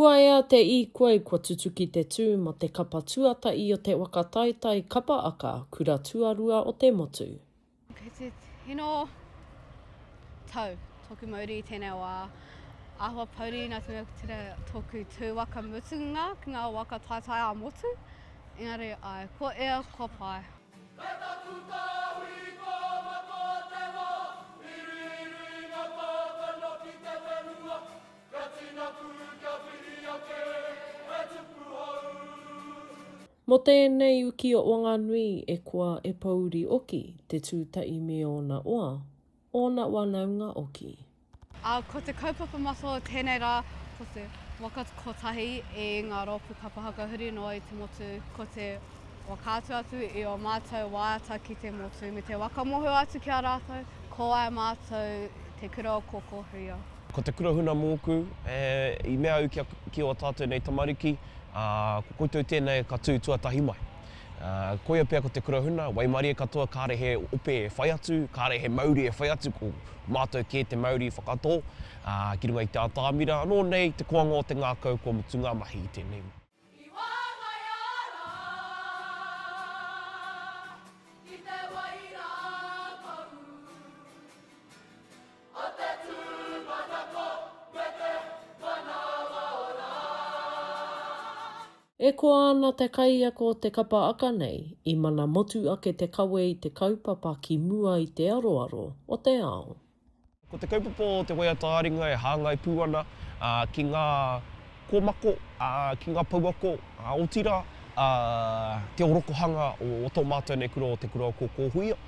Kua ea te I koe kua tutuki te tū mo te kapa tuatahi o te waka taitai kapa aka Kura Tuarua o te motu. Kei te tino tau, toku mauri I tēnei wā. Āhua pauri nā te mea tira toku tū waka mutunga ki ngā waka taitai a motu. Engari, ai, ko ea, ko pai. Mo tēnei uki o Wanganui e kua e pauri oki te tūtai me ona oa, ona wanaunga oki. Ko te kaupapa maso tēnei rā, ko te Waka kotahi e ngā rōpu kapahaka huri noa I te motu, ko te wakātu atu I o mātou waiata ki te motu, me te waka mohu atu ki a rātou, ko ai mātou te kura o Kōkōhuia. Ko te kura huna mōku, I mea au ki o tātou nei tamariki, ko koutou tēnei ka tū tuatahi mai. Koia pia ko te kura huna, waimarie katoa, kārehe ope e whai atu, kārehe mauri e whai atu, ko mātou kē te mauri whakatō, ki runga I te atāmira, anō nei te koanga o te ngākau kua mutunga mahi I tēnei. E koa ana te kaiako o te kapa aka nei, I mana motu ake te kawe I te kaupapa ki mua I te aroaro o te ao. Ko te kaupapa o te waiata aringa e hāngai pūana ki ngā kōmako, ki ngā pauako, otira, te orokohanga o tō mātou nei kura o te kura o Kōkōhuia,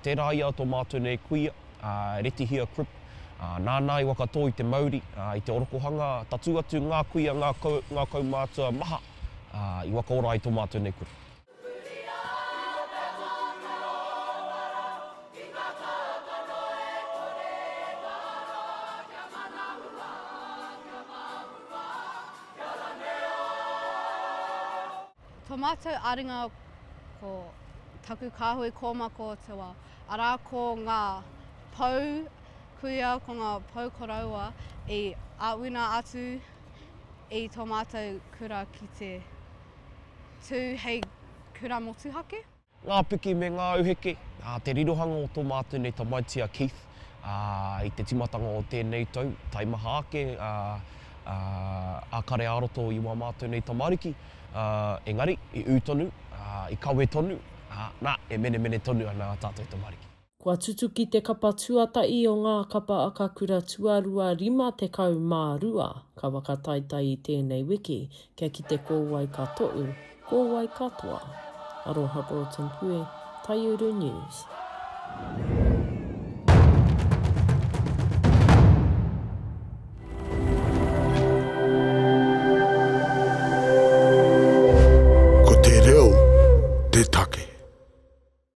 tērā ia tō mātou nei kuia, retihia crip, nānā I waka tō I te mauri, I te orokohanga, tatu atu ngā kuia, ngā kaumātua maha, I waka ora I tō mātou nei kura. Tō mātou aringa ko taku kāhui kōmako te wā. Arā ko ngā pau kuia, ko ngā pau koraua I āwina atu I tō mātou kura ki te tū hei kura motuhake. Ngā piki me ngā auheke, te rirohanga o tō mātou nei tamaitia Keith, I te timatanga o tēnei tau, taimaha ake, ākare aroto I wā mātou nei tamariki, engari, I ūtonu, I kawe tonu, nā, e mene tonu ana tātou tamariki. Kua tutuki te kapa tuatahi o ngā kapa aka Kura Tuarua 50 mā rua, ka wakataitai I tēnei wiki, kia ki te kōwai katoa, kōwai katoa. Aroha Broughton-Pue, Tāwharau News.